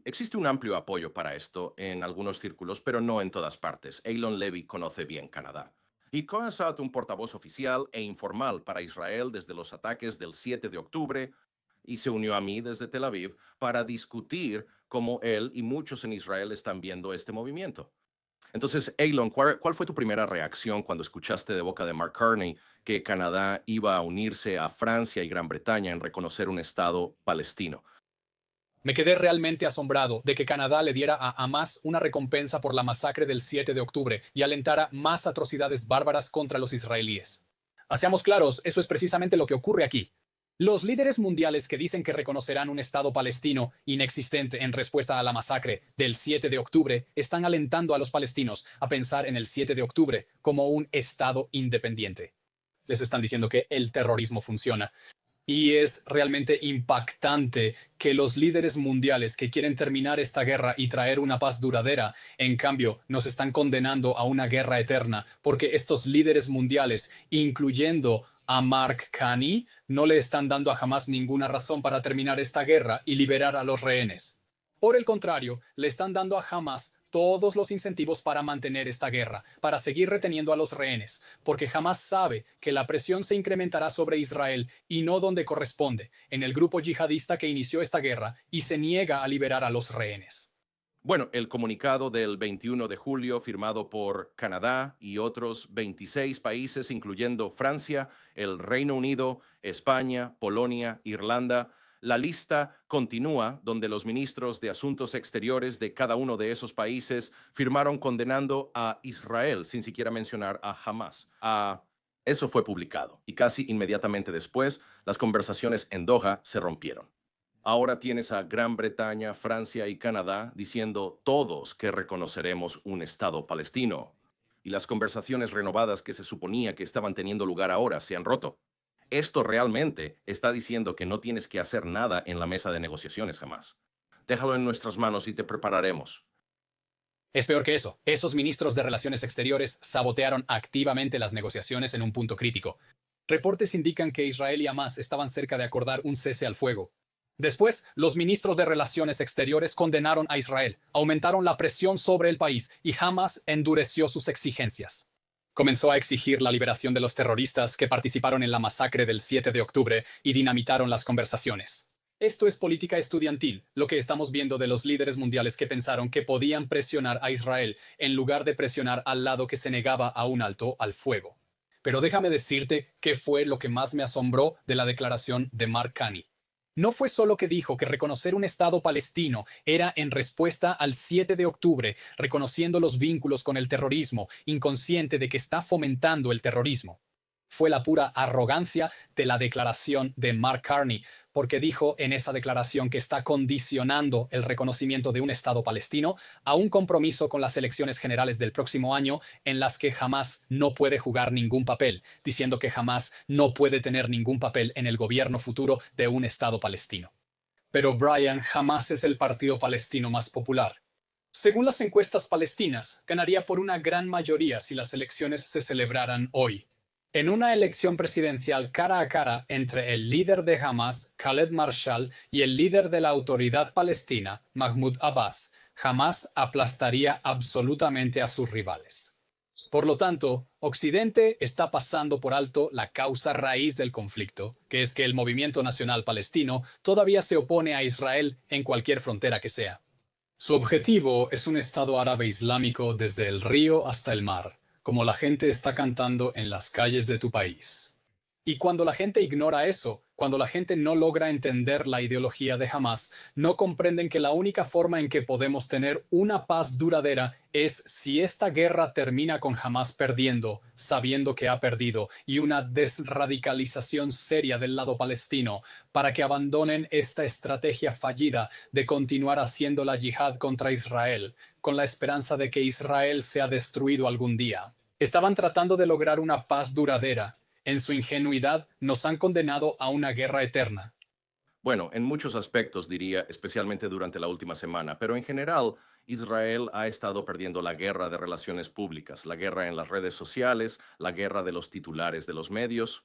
Existe un amplio apoyo para esto en algunos círculos, pero no en todas partes. Eilon Levy conoce bien Canadá. Y Cohen Sat, un portavoz oficial e informal para Israel desde los ataques del 7 de octubre, y se unió a mí desde Tel Aviv para discutir cómo él y muchos en Israel están viendo este movimiento. Entonces, Eilon, ¿cuál fue tu primera reacción cuando escuchaste de boca de Mark Carney que Canadá iba a unirse a Francia y Gran Bretaña en reconocer un Estado palestino? Me quedé realmente asombrado de que Canadá le diera a Hamas una recompensa por la masacre del 7 de octubre y alentara más atrocidades bárbaras contra los israelíes. Seamos claros, eso es precisamente lo que ocurre aquí. Los líderes mundiales que dicen que reconocerán un Estado palestino inexistente en respuesta a la masacre del 7 de octubre están alentando a los palestinos a pensar en el 7 de octubre como un Estado independiente. Les están diciendo que el terrorismo funciona. Y es realmente impactante que los líderes mundiales que quieren terminar esta guerra y traer una paz duradera, en cambio, nos están condenando a una guerra eterna, porque estos líderes mundiales, incluyendo a Mark Carney, no le están dando a Hamas ninguna razón para terminar esta guerra y liberar a los rehenes. Por el contrario, le están dando a Hamas todos los incentivos para mantener esta guerra, para seguir reteniendo a los rehenes, porque Hamas sabe que la presión se incrementará sobre Israel y no donde corresponde, en el grupo yihadista que inició esta guerra y se niega a liberar a los rehenes. Bueno, el comunicado del 21 de julio, firmado por Canadá y otros 26 países, incluyendo Francia, el Reino Unido, España, Polonia, Irlanda. La lista continúa, donde los ministros de Asuntos Exteriores de cada uno de esos países firmaron condenando a Israel, sin siquiera mencionar a Hamas. Eso fue publicado, y casi inmediatamente después, las conversaciones en Doha se rompieron. Ahora tienes a Gran Bretaña, Francia y Canadá diciendo todos que reconoceremos un Estado palestino. Y las conversaciones renovadas que se suponía que estaban teniendo lugar ahora se han roto. Esto realmente está diciendo que no tienes que hacer nada en la mesa de negociaciones jamás. Déjalo en nuestras manos y te prepararemos. Es peor que eso. Esos ministros de Relaciones Exteriores sabotearon activamente las negociaciones en un punto crítico. Reportes indican que Israel y Hamas estaban cerca de acordar un cese al fuego. Después, los ministros de Relaciones Exteriores condenaron a Israel, aumentaron la presión sobre el país y Hamas endureció sus exigencias. Comenzó a exigir la liberación de los terroristas que participaron en la masacre del 7 de octubre y dinamitaron las conversaciones. Esto es política estudiantil, lo que estamos viendo de los líderes mundiales que pensaron que podían presionar a Israel en lugar de presionar al lado que se negaba a un alto al fuego. Pero déjame decirte qué fue lo que más me asombró de la declaración de Mark Carney. No fue solo que dijo que reconocer un Estado palestino era en respuesta al 7 de octubre, reconociendo los vínculos con el terrorismo, inconsciente de que está fomentando el terrorismo. Fue la pura arrogancia de la declaración de Mark Carney, porque dijo en esa declaración que está condicionando el reconocimiento de un Estado palestino a un compromiso con las elecciones generales del próximo año en las que jamás no puede jugar ningún papel, diciendo que jamás no puede tener ningún papel en el gobierno futuro de un Estado palestino. Pero Brian jamás es el partido palestino más popular. Según las encuestas palestinas, ganaría por una gran mayoría si las elecciones se celebraran hoy. En una elección presidencial cara a cara entre el líder de Hamas, Khaled Marshall, y el líder de la Autoridad Palestina, Mahmoud Abbas, Hamas aplastaría absolutamente a sus rivales. Por lo tanto, Occidente está pasando por alto la causa raíz del conflicto, que es que el movimiento nacional palestino todavía se opone a Israel en cualquier frontera que sea. Su objetivo es un Estado árabe islámico desde el río hasta el mar, como la gente está cantando en las calles de tu país. Y cuando la gente ignora eso, cuando la gente no logra entender la ideología de Hamas, no comprenden que la única forma en que podemos tener una paz duradera es si esta guerra termina con Hamas perdiendo, sabiendo que ha perdido, y una desradicalización seria del lado palestino, para que abandonen esta estrategia fallida de continuar haciendo la yihad contra Israel, con la esperanza de que Israel sea destruido algún día. Estaban tratando de lograr una paz duradera. En su ingenuidad nos han condenado a una guerra eterna. Bueno, en muchos aspectos diría, especialmente durante la última semana, pero en general, Israel ha estado perdiendo la guerra de relaciones públicas, la guerra en las redes sociales, la guerra de los titulares de los medios.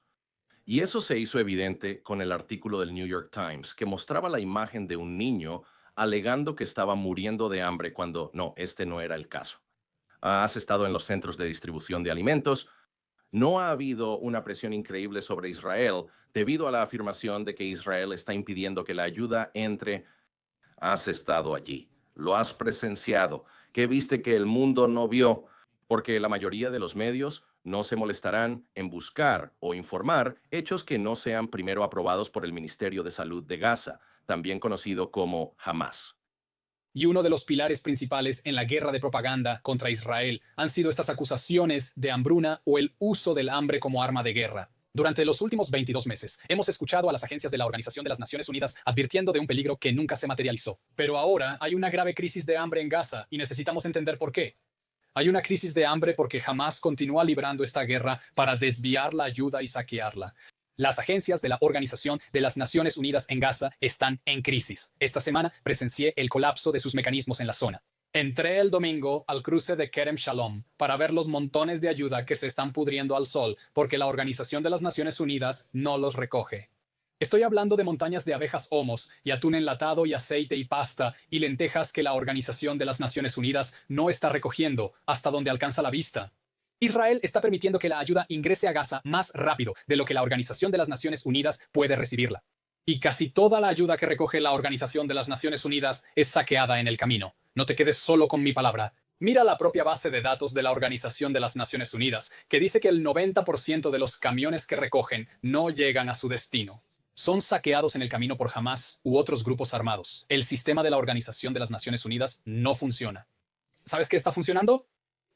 Y eso se hizo evidente con el artículo del New York Times, que mostraba la imagen de un niño alegando que estaba muriendo de hambre cuando no, este no era el caso. Has estado en los centros de distribución de alimentos. No ha habido una presión increíble sobre Israel debido a la afirmación de que Israel está impidiendo que la ayuda entre. Has estado allí, lo has presenciado, que viste que el mundo no vio, porque la mayoría de los medios no se molestarán en buscar o informar hechos que no sean primero aprobados por el Ministerio de Salud de Gaza, también conocido como Hamas. Y uno de los pilares principales en la guerra de propaganda contra Israel han sido estas acusaciones de hambruna o el uso del hambre como arma de guerra. Durante los últimos 22 meses, hemos escuchado a las agencias de la Organización de las Naciones Unidas advirtiendo de un peligro que nunca se materializó. Pero ahora hay una grave crisis de hambre en Gaza y necesitamos entender por qué. Hay una crisis de hambre porque Hamás continúa librando esta guerra para desviar la ayuda y saquearla. Las agencias de la Organización de las Naciones Unidas en Gaza están en crisis. Esta semana presencié el colapso de sus mecanismos en la zona. Entré el domingo al cruce de Kerem Shalom para ver los montones de ayuda que se están pudriendo al sol porque la Organización de las Naciones Unidas no los recoge. Estoy hablando de montañas de abejas homos y atún enlatado y aceite y pasta y lentejas que la Organización de las Naciones Unidas no está recogiendo hasta donde alcanza la vista. Israel está permitiendo que la ayuda ingrese a Gaza más rápido de lo que la Organización de las Naciones Unidas puede recibirla. Y casi toda la ayuda que recoge la Organización de las Naciones Unidas es saqueada en el camino. No te quedes solo con mi palabra. Mira la propia base de datos de la Organización de las Naciones Unidas, que dice que el 90% de los camiones que recogen no llegan a su destino. Son saqueados en el camino por Hamás u otros grupos armados. El sistema de la Organización de las Naciones Unidas no funciona. ¿Sabes qué está funcionando?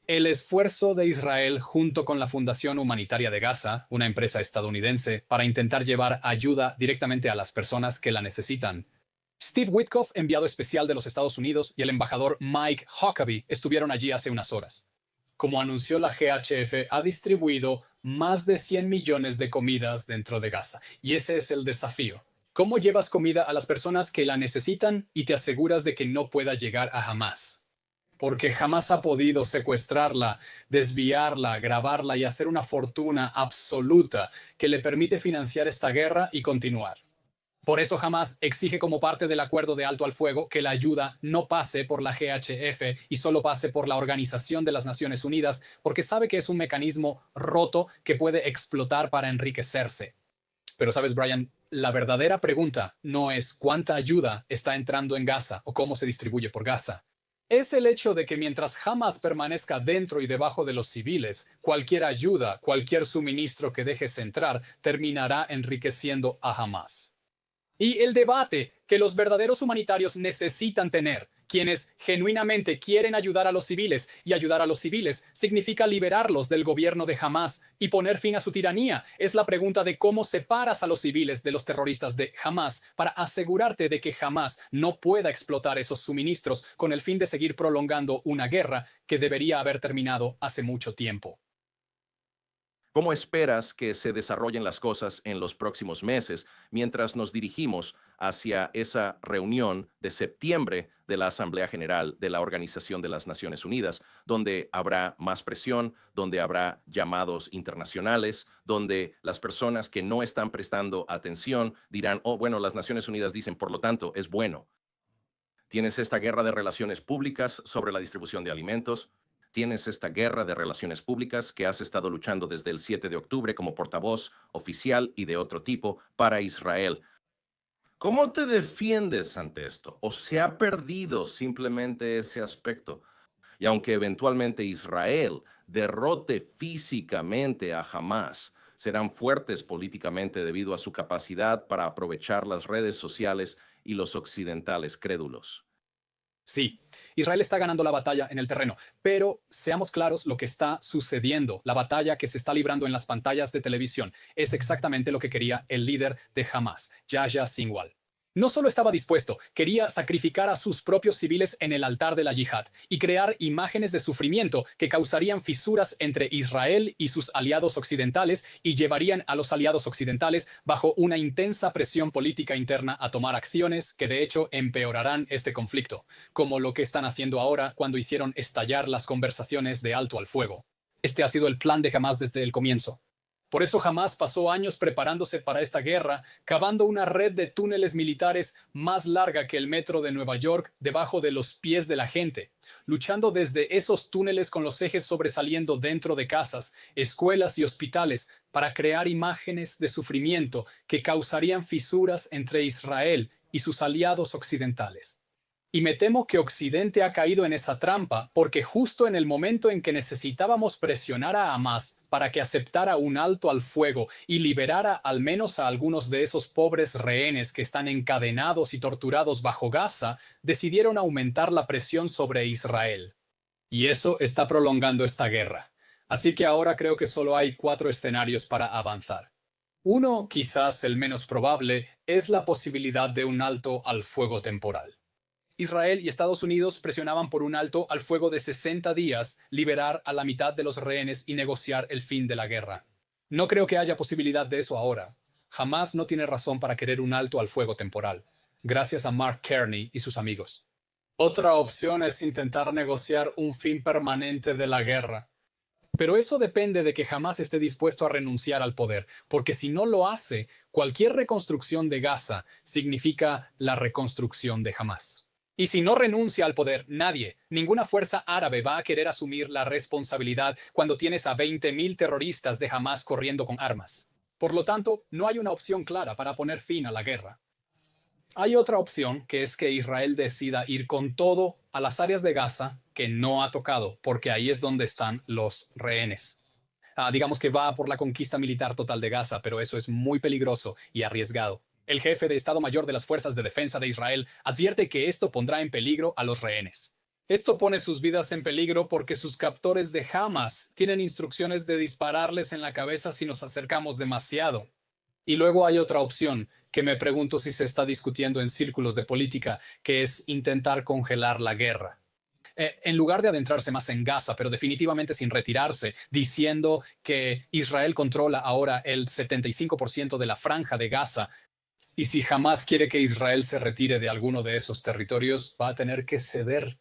El esfuerzo de Israel junto con la Fundación Humanitaria de Gaza, una empresa estadounidense, para intentar llevar ayuda directamente a las personas que la necesitan. Steve Witkoff, enviado especial de los Estados Unidos, y el embajador Mike Huckabee estuvieron allí hace unas horas. Como anunció la GHF, ha distribuido más de 100 millones de comidas dentro de Gaza. Y ese es el desafío. ¿Cómo llevas comida a las personas que la necesitan y te aseguras de que no pueda llegar a Hamás? Porque jamás ha podido secuestrarla, desviarla, grabarla y hacer una fortuna absoluta que le permite financiar esta guerra y continuar. Por eso Hamás exige como parte del acuerdo de alto al fuego que la ayuda no pase por la GHF y solo pase por la Organización de las Naciones Unidas, porque sabe que es un mecanismo roto que puede explotar para enriquecerse. Pero sabes, Brian, la verdadera pregunta no es cuánta ayuda está entrando en Gaza o cómo se distribuye por Gaza. Es el hecho de que mientras Hamás permanezca dentro y debajo de los civiles, cualquier ayuda, cualquier suministro que dejes entrar, terminará enriqueciendo a Hamás. Y el debate que los verdaderos humanitarios necesitan tener, quienes genuinamente quieren ayudar a los civiles y ayudar a los civiles, significa liberarlos del gobierno de Hamás y poner fin a su tiranía. Es la pregunta de cómo separas a los civiles de los terroristas de Hamás para asegurarte de que Hamás no pueda explotar esos suministros con el fin de seguir prolongando una guerra que debería haber terminado hace mucho tiempo. ¿Cómo esperas que se desarrollen las cosas en los próximos meses mientras nos dirigimos hacia esa reunión de septiembre de la Asamblea General de la Organización de las Naciones Unidas, donde habrá más presión, donde habrá llamados internacionales, donde las personas que no están prestando atención dirán, oh, bueno, las Naciones Unidas dicen, por lo tanto, es bueno? Tienes esta guerra de relaciones públicas sobre la distribución de alimentos. Tienes esta guerra de relaciones públicas que has estado luchando desde el 7 de octubre como portavoz oficial y de otro tipo para Israel. ¿Cómo te defiendes ante esto? ¿O se ha perdido simplemente ese aspecto? Y aunque eventualmente Israel derrote físicamente a Hamás, serán fuertes políticamente debido a su capacidad para aprovechar las redes sociales y los occidentales crédulos. Sí, Israel está ganando la batalla en el terreno, pero seamos claros lo que está sucediendo. La batalla que se está librando en las pantallas de televisión es exactamente lo que quería el líder de Hamás, Yahya Sinwar. No solo estaba dispuesto, quería sacrificar a sus propios civiles en el altar de la yihad y crear imágenes de sufrimiento que causarían fisuras entre Israel y sus aliados occidentales y llevarían a los aliados occidentales bajo una intensa presión política interna a tomar acciones que de hecho empeorarán este conflicto, como lo que están haciendo ahora cuando hicieron estallar las conversaciones de alto al fuego. Este ha sido el plan de Hamás desde el comienzo. Por eso Hamás pasó años preparándose para esta guerra, cavando una red de túneles militares más larga que el metro de Nueva York debajo de los pies de la gente, luchando desde esos túneles con los ejes sobresaliendo dentro de casas, escuelas y hospitales para crear imágenes de sufrimiento que causarían fisuras entre Israel y sus aliados occidentales. Y me temo que Occidente ha caído en esa trampa porque justo en el momento en que necesitábamos presionar a Hamás para que aceptara un alto al fuego y liberara al menos a algunos de esos pobres rehenes que están encadenados y torturados bajo Gaza, decidieron aumentar la presión sobre Israel. Y eso está prolongando esta guerra. Así que ahora creo que solo hay 4 escenarios para avanzar. Uno, quizás el menos probable, es la posibilidad de un alto al fuego temporal. Israel y Estados Unidos presionaban por un alto al fuego de 60 días, liberar a la mitad de los rehenes y negociar el fin de la guerra. No creo que haya posibilidad de eso ahora. Hamás no tiene razón para querer un alto al fuego temporal, gracias a Mark Kearney y sus amigos. Otra opción es intentar negociar un fin permanente de la guerra. Pero eso depende de que Hamás esté dispuesto a renunciar al poder, porque si no lo hace, cualquier reconstrucción de Gaza significa la reconstrucción de Hamás. Y si no renuncia al poder, nadie, ninguna fuerza árabe va a querer asumir la responsabilidad cuando tienes a 20.000 terroristas de Hamás corriendo con armas. Por lo tanto, no hay una opción clara para poner fin a la guerra. Hay otra opción, que es que Israel decida ir con todo a las áreas de Gaza que no ha tocado, porque ahí es donde están los rehenes. Digamos que va por la conquista militar total de Gaza, pero eso es muy peligroso y arriesgado. El jefe de Estado Mayor de las Fuerzas de Defensa de Israel advierte que esto pondrá en peligro a los rehenes. Esto pone sus vidas en peligro porque sus captores de Hamás tienen instrucciones de dispararles en la cabeza si nos acercamos demasiado. Y luego hay otra opción, que me pregunto si se está discutiendo en círculos de política, que es intentar congelar la guerra. En lugar de adentrarse más en Gaza, pero definitivamente sin retirarse, diciendo que Israel controla ahora el 75% de la franja de Gaza, y si Hamás quiere que Israel se retire de alguno de esos territorios, va a tener que ceder,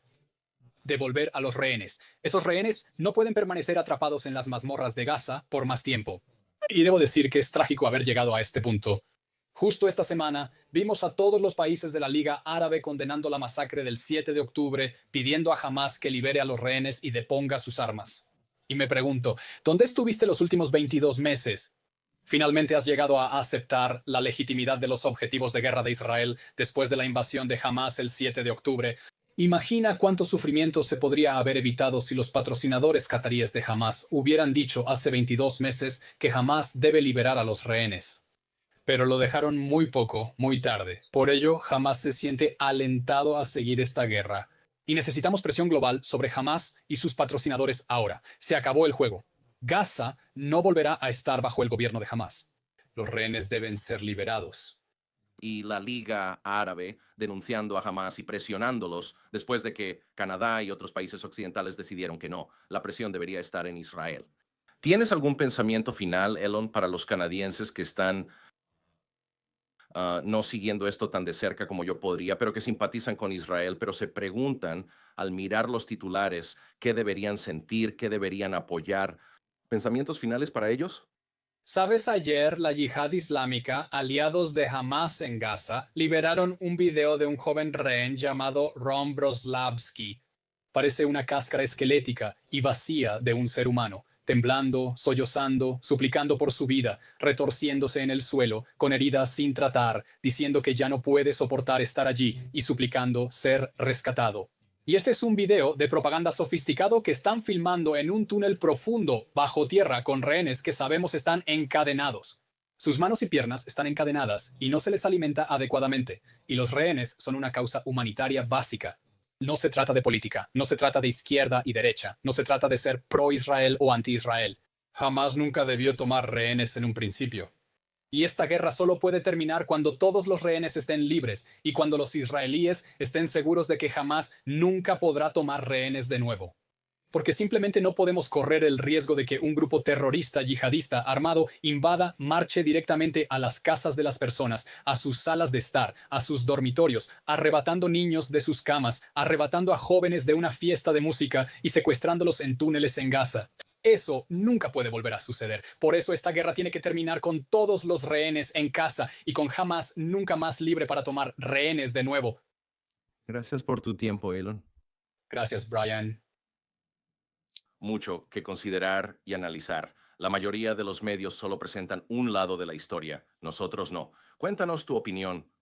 devolver a los rehenes. Esos rehenes no pueden permanecer atrapados en las mazmorras de Gaza por más tiempo. Y debo decir que es trágico haber llegado a este punto. Justo esta semana vimos a todos los países de la Liga Árabe condenando la masacre del 7 de octubre, pidiendo a Hamás que libere a los rehenes y deponga sus armas. Y me pregunto, ¿dónde estuviste los últimos 22 meses? Finalmente has llegado a aceptar la legitimidad de los objetivos de guerra de Israel después de la invasión de Hamás el 7 de octubre. Imagina cuánto sufrimiento se podría haber evitado si los patrocinadores cataríes de Hamás hubieran dicho hace 22 meses que Hamás debe liberar a los rehenes. Pero lo dejaron muy poco, muy tarde. Por ello, Hamás se siente alentado a seguir esta guerra. Y necesitamos presión global sobre Hamás y sus patrocinadores ahora. Se acabó el juego. Gaza no volverá a estar bajo el gobierno de Hamás. Los rehenes deben ser liberados. Y la Liga Árabe denunciando a Hamás y presionándolos después de que Canadá y otros países occidentales decidieron que no, la presión debería estar en Israel. ¿Tienes algún pensamiento final, Elon, para los canadienses que están no siguiendo esto tan de cerca como yo podría, pero que simpatizan con Israel, pero se preguntan al mirar los titulares qué deberían sentir, qué deberían apoyar? ¿Pensamientos finales para ellos? ¿Sabes? Ayer la Yihad Islámica, aliados de Hamás en Gaza, liberaron un video de un joven rehén llamado Ron Broslavsky. Parece una cáscara esquelética y vacía de un ser humano, temblando, sollozando, suplicando por su vida, retorciéndose en el suelo, con heridas sin tratar, diciendo que ya no puede soportar estar allí y suplicando ser rescatado. Y este es un video de propaganda sofisticado que están filmando en un túnel profundo bajo tierra con rehenes que sabemos están encadenados. Sus manos y piernas están encadenadas y no se les alimenta adecuadamente, y los rehenes son una causa humanitaria básica. No se trata de política, no se trata de izquierda y derecha, no se trata de ser pro-Israel o anti-Israel. Hamás nunca debió tomar rehenes en un principio. Y esta guerra solo puede terminar cuando todos los rehenes estén libres y cuando los israelíes estén seguros de que Hamás nunca podrá tomar rehenes de nuevo. Porque simplemente no podemos correr el riesgo de que un grupo terrorista yihadista armado invada, marche directamente a las casas de las personas, a sus salas de estar, a sus dormitorios, arrebatando niños de sus camas, arrebatando a jóvenes de una fiesta de música y secuestrándolos en túneles en Gaza. Eso nunca puede volver a suceder. Por eso esta guerra tiene que terminar con todos los rehenes en casa y con Hamas nunca más libre para tomar rehenes de nuevo. Gracias por tu tiempo, Elon. Gracias, Brian. Mucho que considerar y analizar. La mayoría de los medios solo presentan un lado de la historia, nosotros no. Cuéntanos tu opinión.